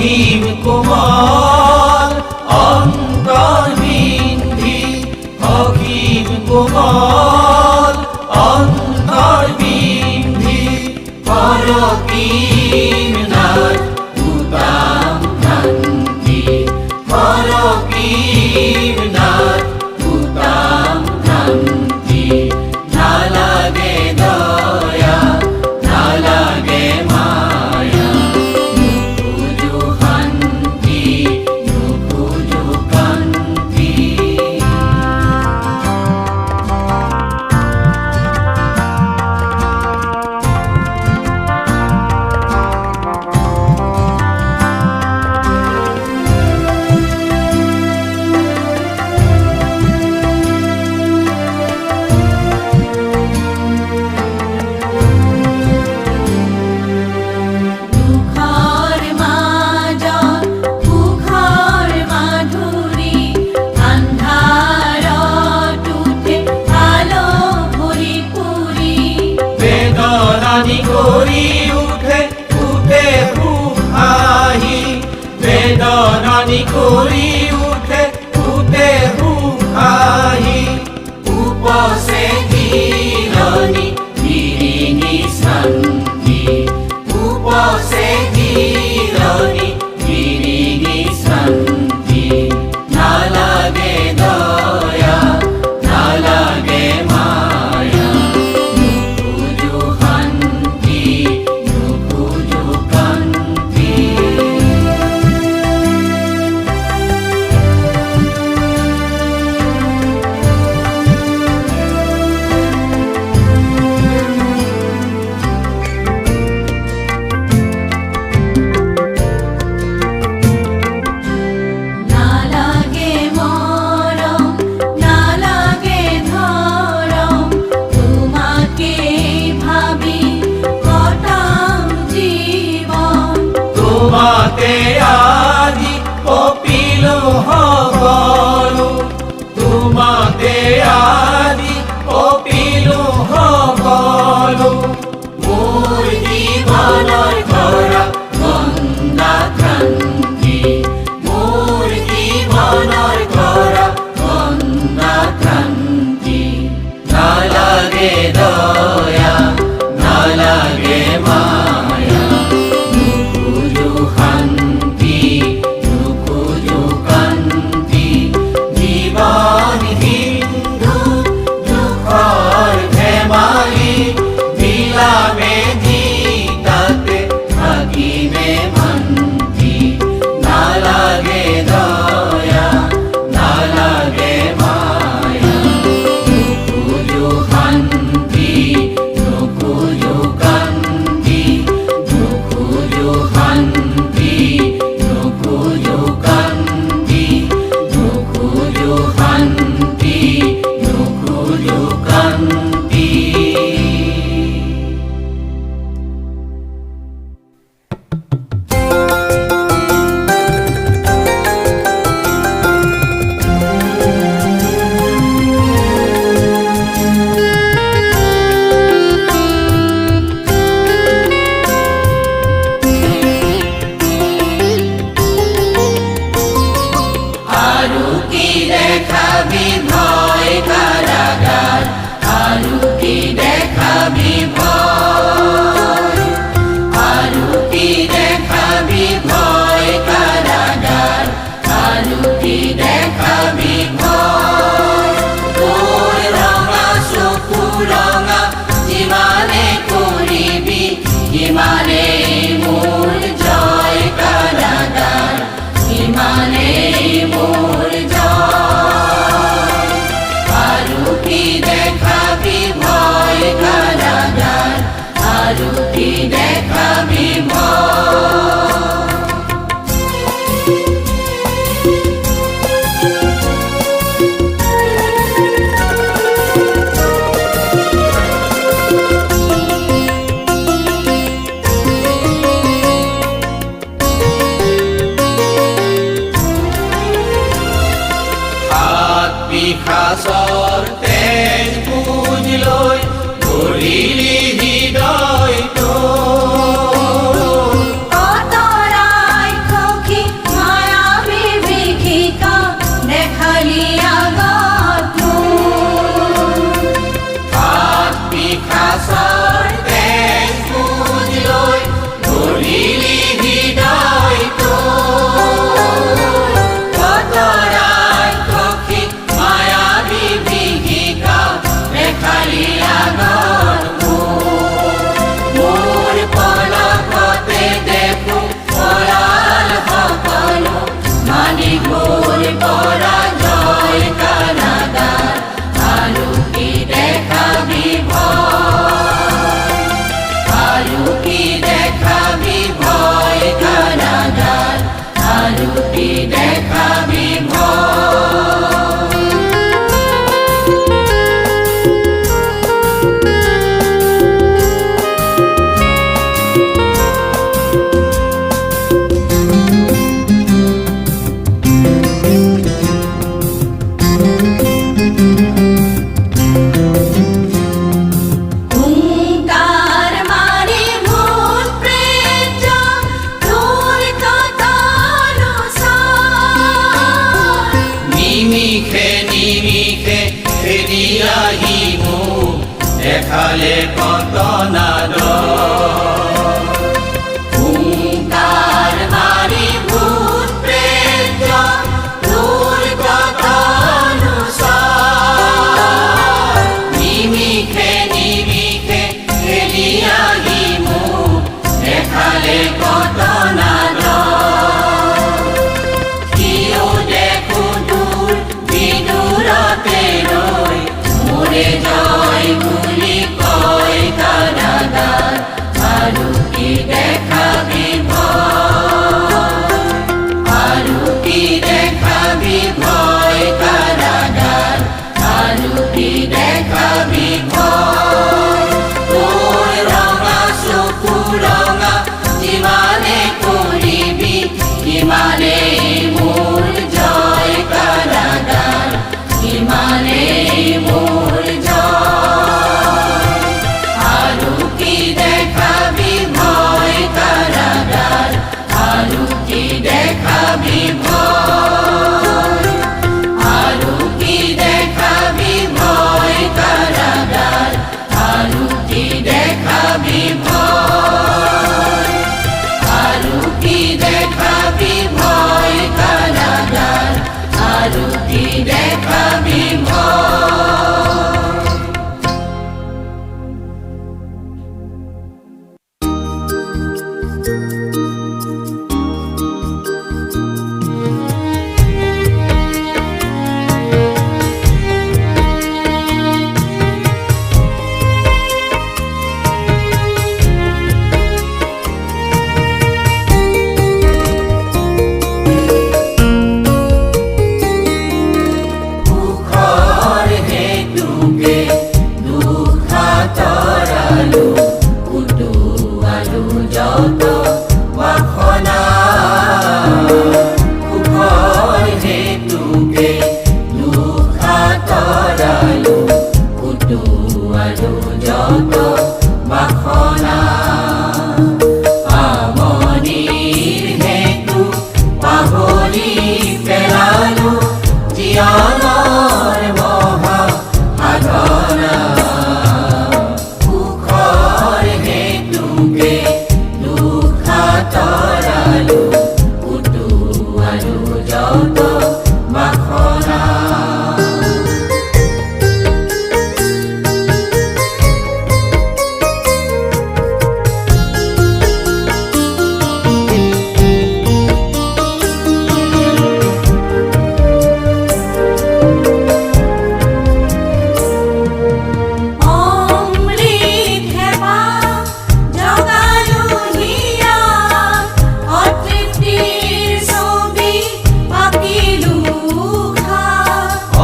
অসীম কোমল অন্তর্বিন্ধি অসীম কোমল অন্তর্বিন্ধি পরকিম নাথ উতাম ভ্রান্তি পরকিম নাথ উতাম ভ্রান্তি না লাগে দয়া না লাগে মায়া নুকুজু শান্তি নুকুজু কান্তি মুখর মাজা মুখর মাধুরী আন্ধাৰত উঠে আলো ভৰি পুৰি বেদনানি কৰি উঠে উঠে সুখাহি বেদনানি কৰি উঠে উঠে সুখাহি উপচে ধীৰণি বিৰিণি শান্তি উপচে ধীৰণি বিৰিণি শান্তি না লাগে দয়া না লাগে মায়া নুকুজু শান্তি নুকুজু কান্তি দেখালে কত নাদ হুঙ্কার মারি ভূত প্রেত দূর কথানুসার নিমিখে নিমিখে খেলিয়াহিমু দেখালে কত নাদ কিও দেখো দূর বিদূরতে রই মোরে জয় বুলি কয় কারাগার আৰু কি দেখাবি আৰু কি দেখাবি ভয় কারাগার আৰু কি দেখাবি তোৰ ৰঙা চকু ৰঙা যিমানে কৰিবি সিমানেই মোৰ জয় কারাগার সিমানেই মোৰ জয় আৰু কি দেখাবি ভয় কারাগার আৰু কি দেখাবি আৰু কি দেখাবি ভয় কারাগার আৰু কি দেখাবি আৰু কি দেখাবি ভয় কারাগার আৰু কি দেখাবি সুখৰ হেতুকে দুখাতৰালো উটুৱালো যত বাসনা সুখৰ হেতুকে দুখাতৰালো উটুৱালো যত বাসনা আমনিৰ হেতু পাহৰি পেলালো জীয়ানৰ মহা সাধনা সুখৰ হেতুকে দুখাতৰালো উটুৱালো যত বাসনা অমৃত হেপা জগালো হিয়া অতৃপ্তিৰ ছবি পাকিলো খা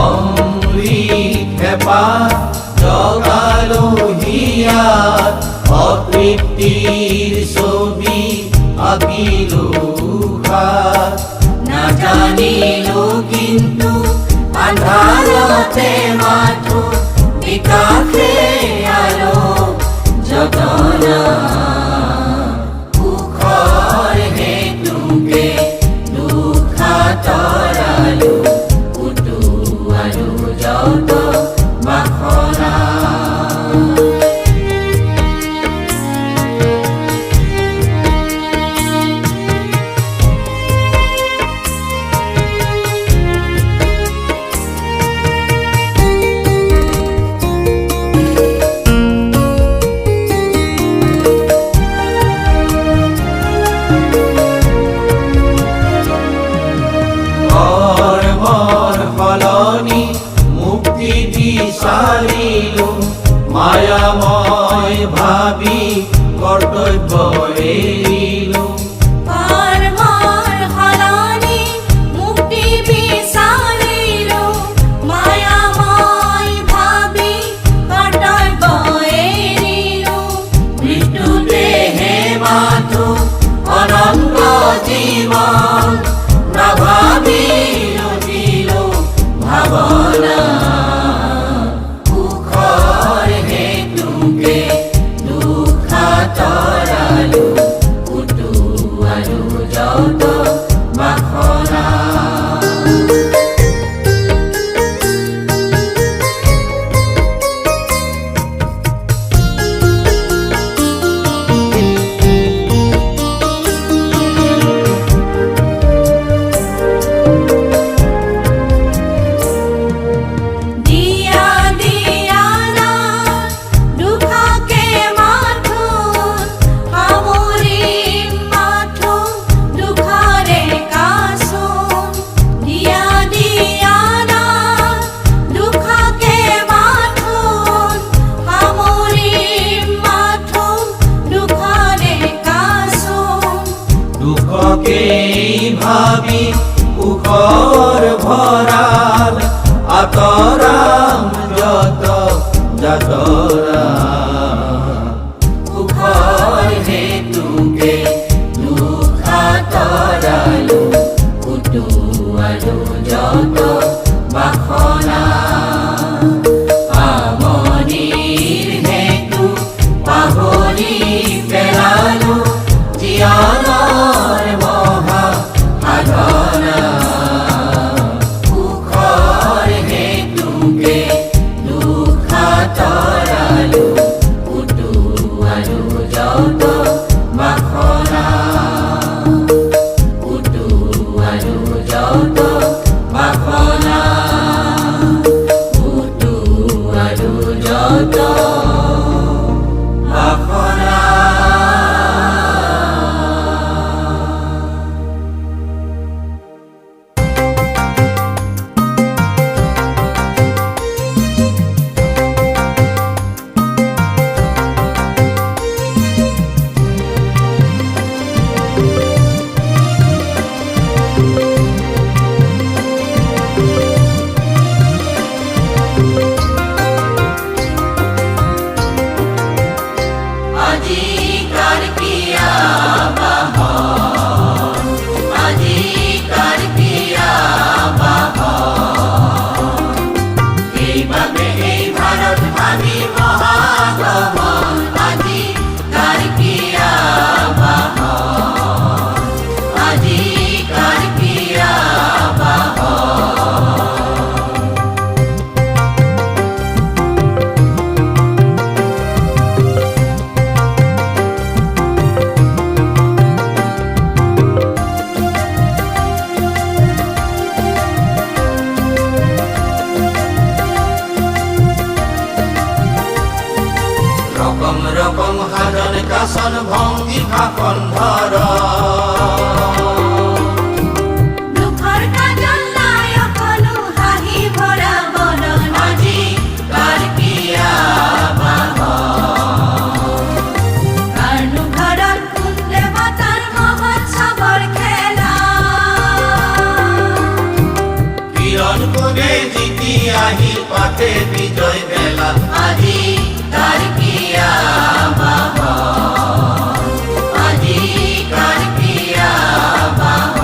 অমৃত হেপা জগালো হিয়াত অতৃপ্তিৰ ছবি আঁকিলো খাত নাজানিলো কিন্তু আন্ধাৰতে মাথো বিকাশে আলো যতনা সুখৰ হেতুকে দুখাতৰালো উটুৱালো যত বাসনা কৰ্মৰ সলনি মুক্তি বিচাৰিলো মায়াময় ভাবি কৰ্তব্য এৰিলো কৰ্মৰ সলনি মুক্তি বিচাৰিলো মায়াময় ভাবি কৰ্তব্য এৰিলো মৃত্যুতেহে মাথো অনন্ত জীৱন নাভাবি লুটিলো ভাৱনা সুখৰ হেতুকে দুখাতৰালো উটুৱালো যত বাসনা ভাবি উখৰ ভৰাল আতৰাম যত যাতৰা উখৰ হেতুকে দুখ আতৰালো কুটু আৰু যত বাসনা আমনিৰ হেতু পাহৰি পেলালো জীয়ানৰ মহা সাধনা সুখৰ হেতুকে দুখ আতৰালো কুটু আৰু যত বাসনা কুটু আৰু যত বাসনা কুটু আৰু যত বাসনা। আজি কাৰ কিয়া বাহন আজি কাৰ কিয়া বাহন এইবাবে এই ভাৰত ভাবি মহাগমন আজি কাৰ কিয়া বাহন আজি কাৰ কিয়া বাহন। রকম রকম সাধন কাচন ভংগী ভাষণ ধৰ দুখৰ কাজল নাই অকনো হাঁহি ভৰা বদন আজি কাৰ কিয়া বাহন কাৰনো ঘৰত কোন দেৱতাৰ মহোৎসৱৰ খেলা কিৰণ কোনে জিতি আহি পাতে বিজয় বেলা আজি কাৰ কিয়া বাহন আজি কাৰ কিয়া বাহন।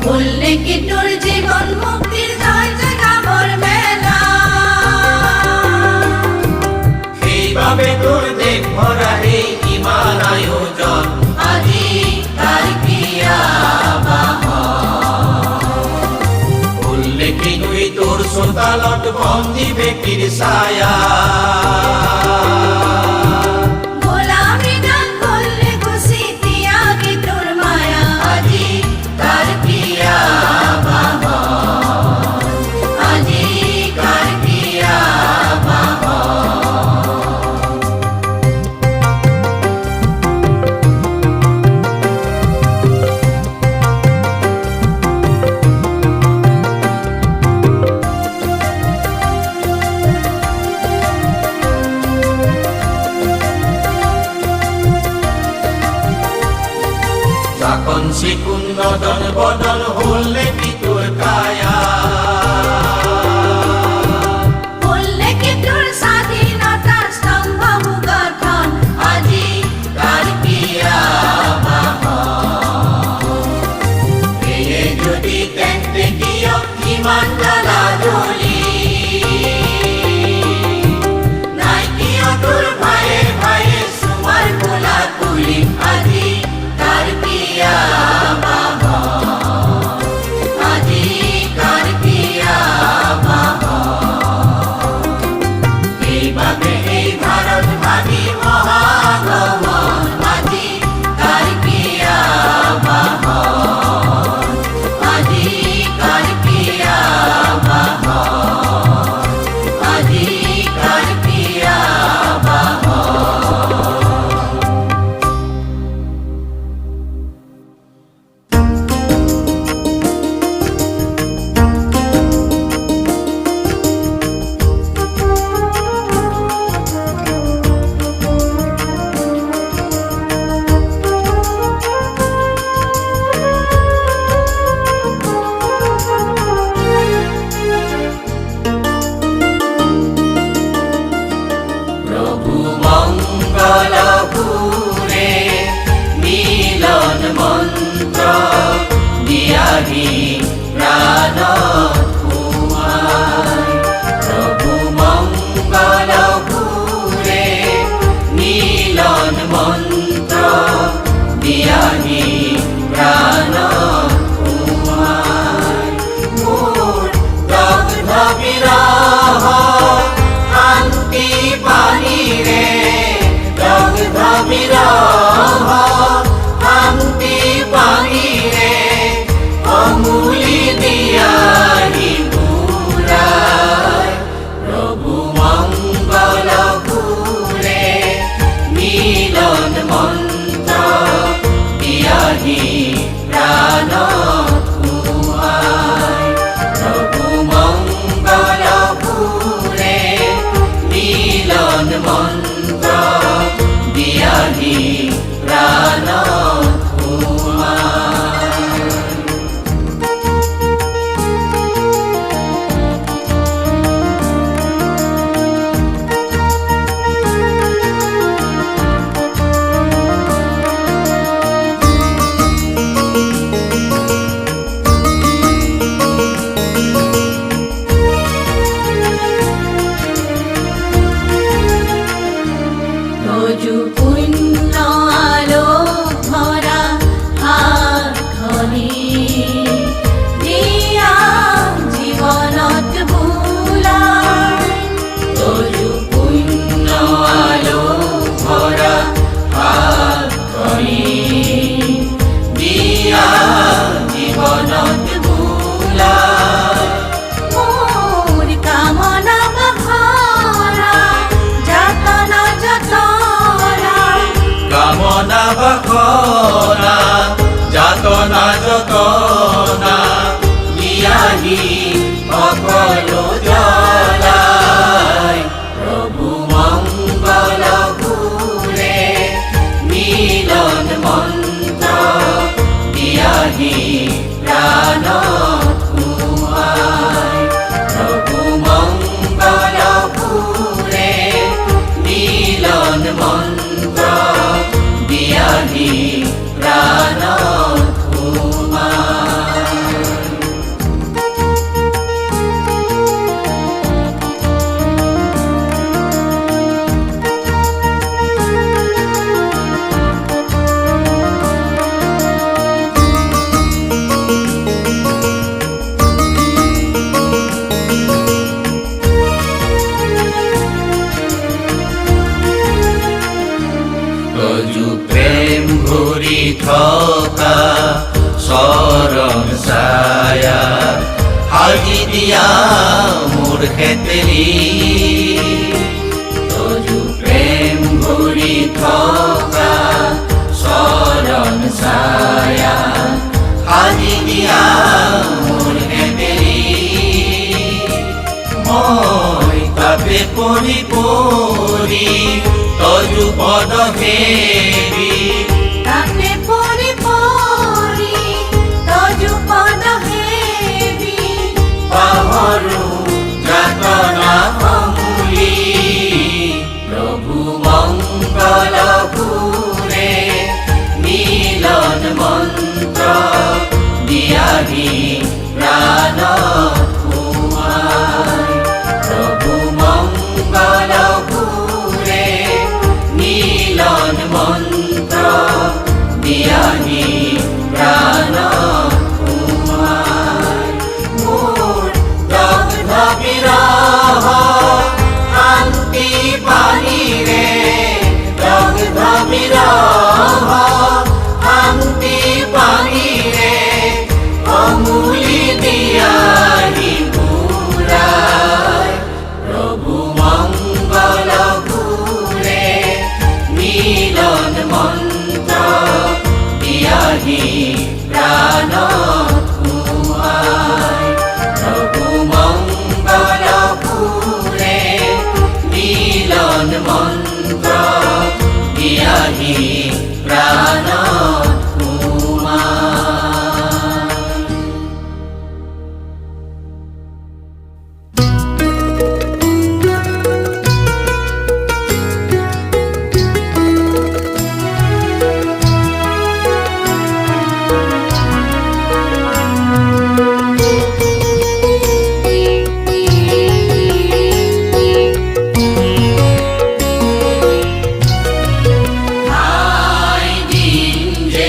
বললে কি তোর জীবন মুক্তির জয় জগাবর মেলা সেইবাবে তোৰ দেশ ভৰা এই ইমান আয়োজন আজি কাৰ কিয়া বাহন উল্লেখি গৈ তোৰ চোতালত বন্দী ব্যক্তিৰ ছায়া গোলামি গান করলে খুশি তিয়াগি তোর মায়া আজি কাৰ কিয়া বাহন আজি কাৰ কিয়া বাহন। বিরহ শান্তি পানিরে দগ্ধ বিরহ শান্তি পানিরে অমূলি দিয়াহি পুরায় প্রভু মঙ্গল পুরে মিলন মন্ত্র দিয়াহি প্রাণ খুয়ায় প্রভু মঙ্গল পুরে মিলন মন্ত্র দিয়াহি প্রাণ খুয়ায় তজু পুণ্য আলো ভরা হাতখনি দিয়া জীবনত বুলায় তজু পুণ্য আলো ভরা হাতখনি দিয়া জীবনত বুলায় মোর কামনা ভরা যাতনা যতনা কামনা বাসনা যাতনা যতনা দিয়াহি সকলো জ্বলাই প্রভু মঙ্গল পুরে মিলন মন্ত্র দিয়াহি প্রাণ খুয়ায় প্রভু মঙ্গল পুরে মিলন মন্ত্র দিয়াহি প্রাণ খুয়ায় তজু প্রেম ভরি থকা শরণ ছায়া হাজি দিয়া মোর খেতেলি তজু প্রেম ভরি থকা শরণ ছায়া হাজি দিয়া মোর খেতেলি মই তাপে পৰি পৰি তজু পদ হেৰি তাতে পরি পরি তজু পদ হেবি পাহৰু যাতনা সমূলি প্ৰভু মঙ্গল পুৰে মিলন মন্ত্ৰ দিয়াহি প্ৰাণ খুৱায় প্ৰভু মঙ্গল পুৰে মিলন মন্ত্ৰ দিয়াহি প্ৰাণ খুৱায় মোৰ দগ্ধ বিৰহ শান্তি পানিৰে দগ্ধ বিৰহ শান্তি পানিৰে অমূলি দিয়াহি পুৰায় প্ৰভু মঙ্গল পুৰে মিলন মন্ত্ৰ দিয়াহি প্ৰাণ খুৱায় প্ৰভু মঙ্গল পুৰে মিলন মন্ত্ৰ দিয়াহি প্ৰাণ খুৱায় হাই দিন যে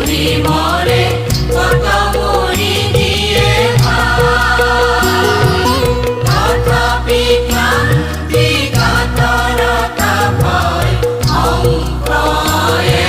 মৰি মৰে কত মৰি দিয়ে তথাপি ক্লান্তি কাতৰতা ভয় সংশয়ে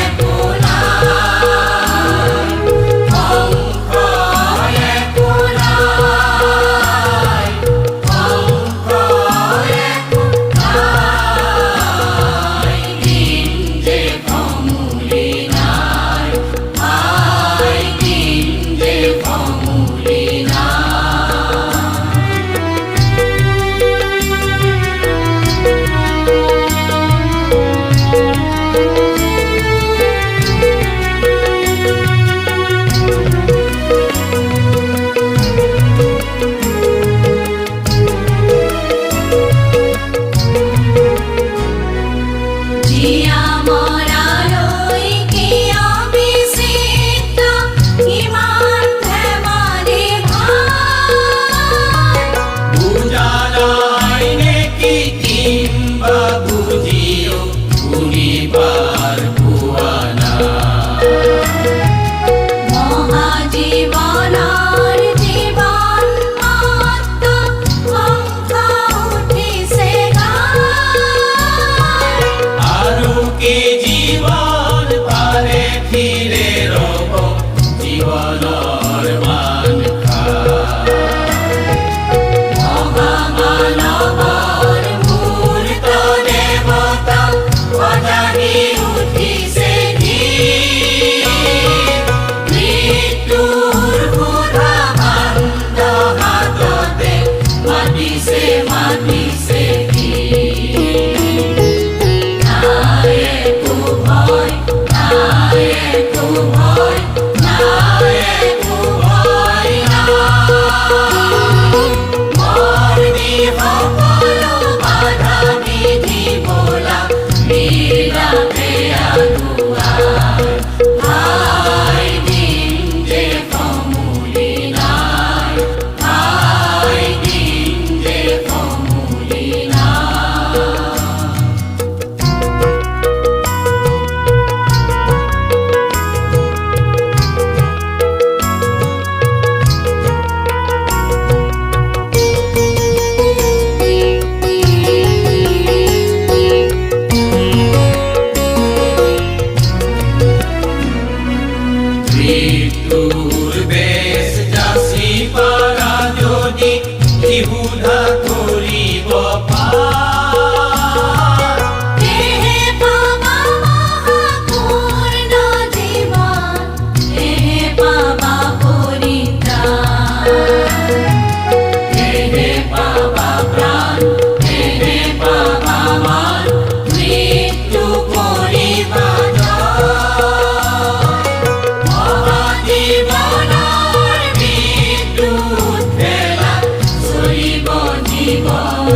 জিয়া মৰালৈ কিয় বিচিত্ৰ ইমান ধেমালি ভাই বুজালাই নেকি কিম্বা বুজিও শুনিবাৰ পোৱা নাই মহাজীৱনৰ জীৱন মাত্ৰ সংস উঠিছে আৰু কি জীৱন পাৰে ফিৰে ৰব জীৱনৰ মান মহামানৱৰ মূৰ্ত দেৱতা সজাগি উঠিছে মৃত্যুৰ সুধা ভাণ্ড হাততে মাতিছে মাতিছে মৃত্যুৰ বেশ যাচি পাৰা যদি বিহুধা কৰিব পাৰ এহে পাবা মহাপূৰ্ণ জীৱন এহে পাবা পৰিত্ৰাণ এহে পাবা প্ৰাণ এহে পাবা মান মৃত্যু পৰিবা মহাজীৱনৰ বিদ্যুৎ বেলা চলিব জীৱন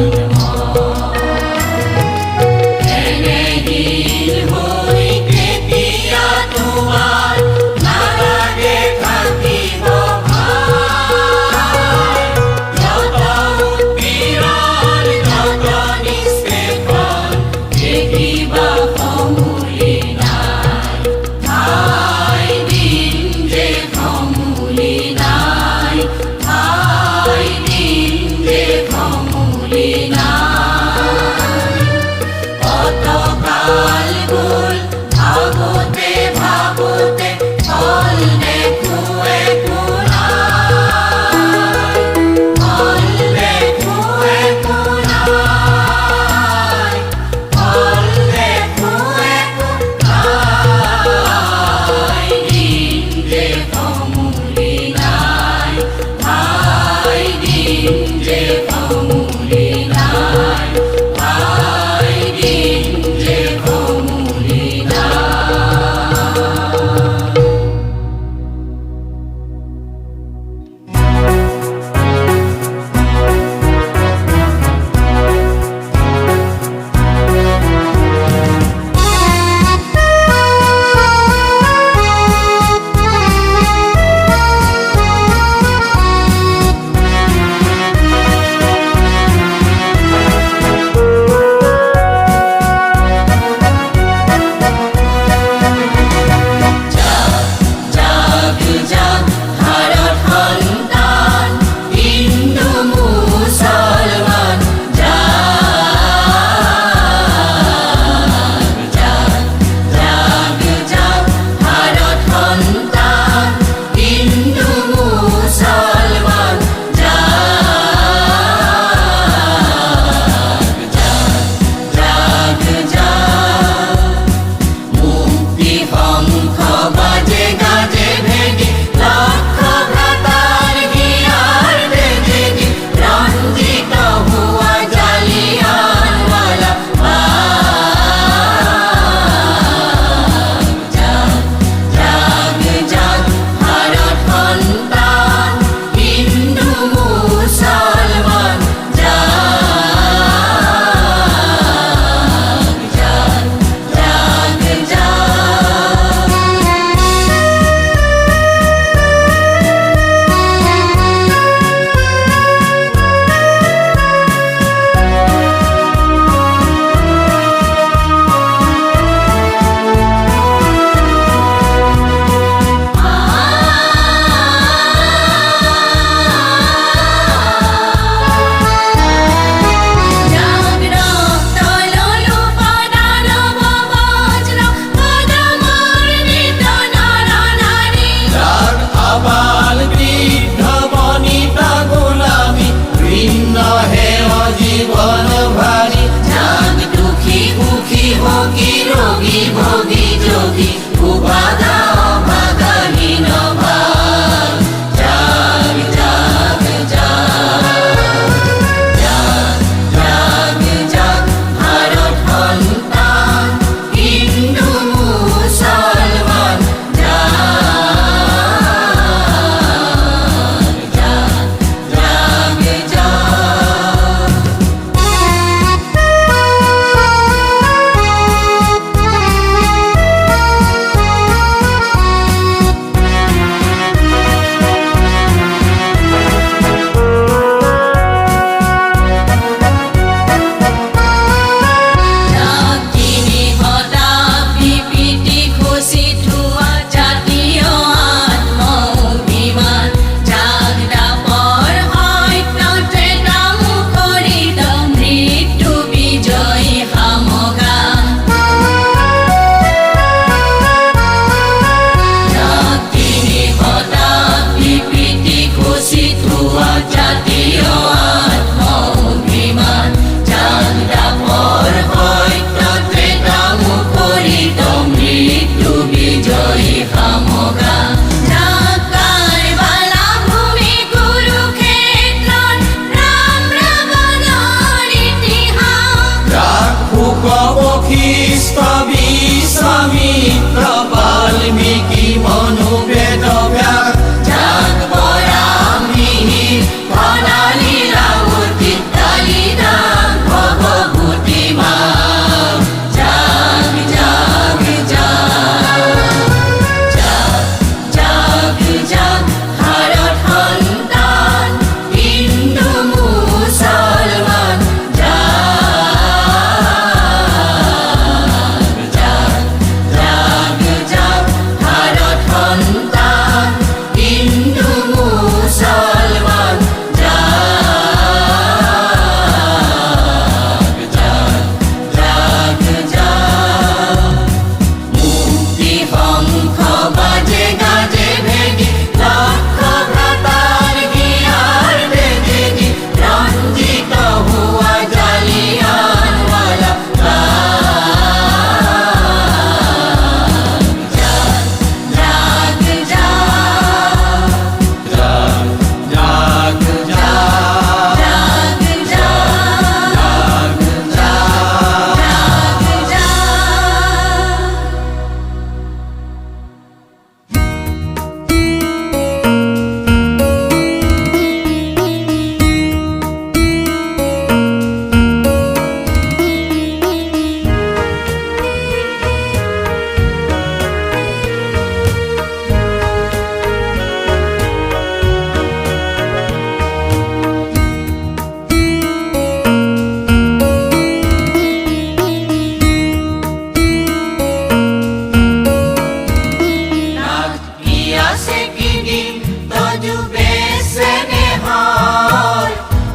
আছে কি দিন তজুবে স্নেহৰ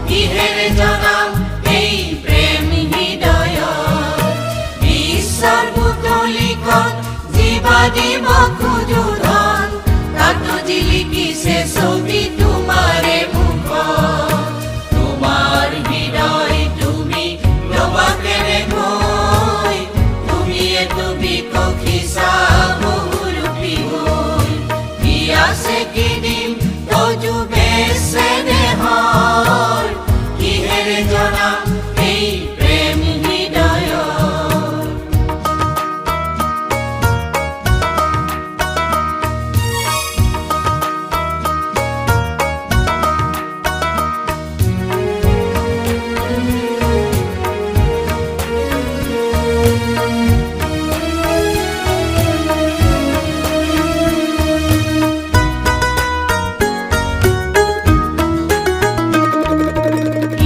কিহেৰে জনাম এই প্ৰেম হৃদয় বিশ্বৰ বুটলিখন জীৱা দিব খোজো ধন তাতো জিলিকিছে ছবি তোমাৰে মুখ তোমাৰ হৃদয় তুমি ৰবা কেনেকৈ তুমি এটো বিকশিছা বহুৰূপী হৈ কি আছে কি দিন তজুবে স্নেহৰ কিহেৰে জনাম এই প্ৰেম হৃদয়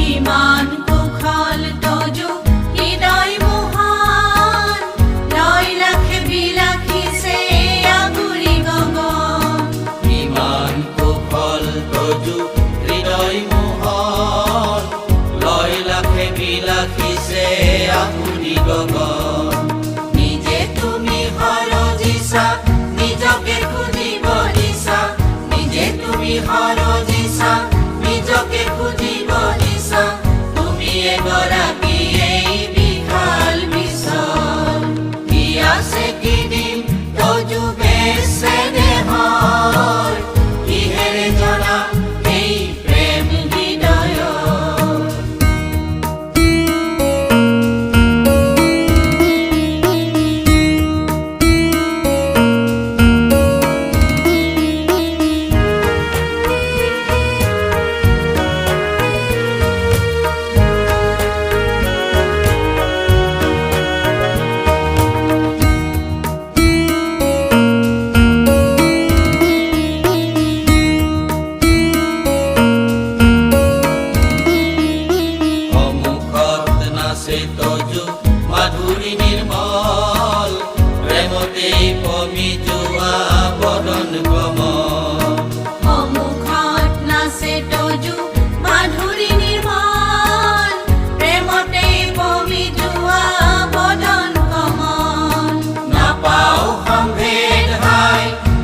ইমান কুশল তজু হৃদয় মোহন লয় লাখে বিলাসিছে আগুৰি গগন ইমান কুশল তজু হৃদয় মোহন লয় লাখে বিলাসিছে আগুৰি গগন নিজে তুমি হৰজিছা নিজকে খুজিব দিছা নিজে তুমি হৰজিছা নিজকে খুজিব দিছা তুমি এগৰাকী এই বিশাল বিশ্বত কি আছে কি দিন তজুবে স্নেহৰ কিহেৰে জনাম এই প্ৰেম হৃদয় সন্মুখত নাচে তজু মাধুৰী নিৰ্মল প্ৰেমতেই পমি যোৱা বদন কমল সন্মুখত নাচে তজু মাধুৰী নিৰ্মল প্ৰেমতেই পমি যোৱা বদন কমল নাপাও সম্ভেদ হাই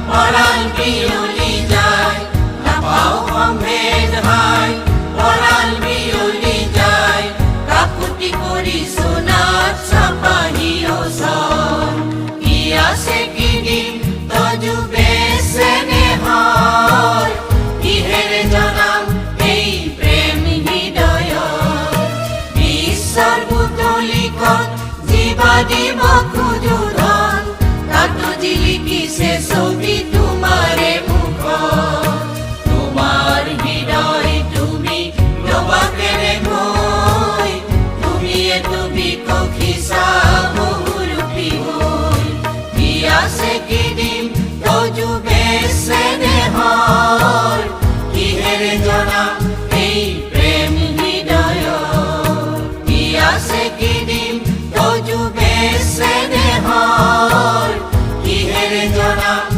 পৰাণ বিয়লি যায় নাপাও সম্ভেদ হাই পৰাণ বিয়লি যায় কাকুতি কৰি সোণাত চাপাহি ওচৰ কি আছে কি দিন তজুবে স্নেহৰ কিহেৰে জনাম এই প্ৰেম হৃদয় বিশ্বৰ বুটলিখন জীৱা দিব খোজো ধন তাতো জিলিকিছে ছবি তোমাৰে মুখ তোমাৰ হৃদয় তুমি ৰবা কেনেকৈ তুমি এটো বিকশিছা বহুৰূপী হৈ কি আছে কি দিন তজুবে স্নেহৰ কিহেৰে জনাম এই প্ৰেম হৃদয় কি আছে কি দিন তজুবে স্নেহৰ কিহেৰে জনাম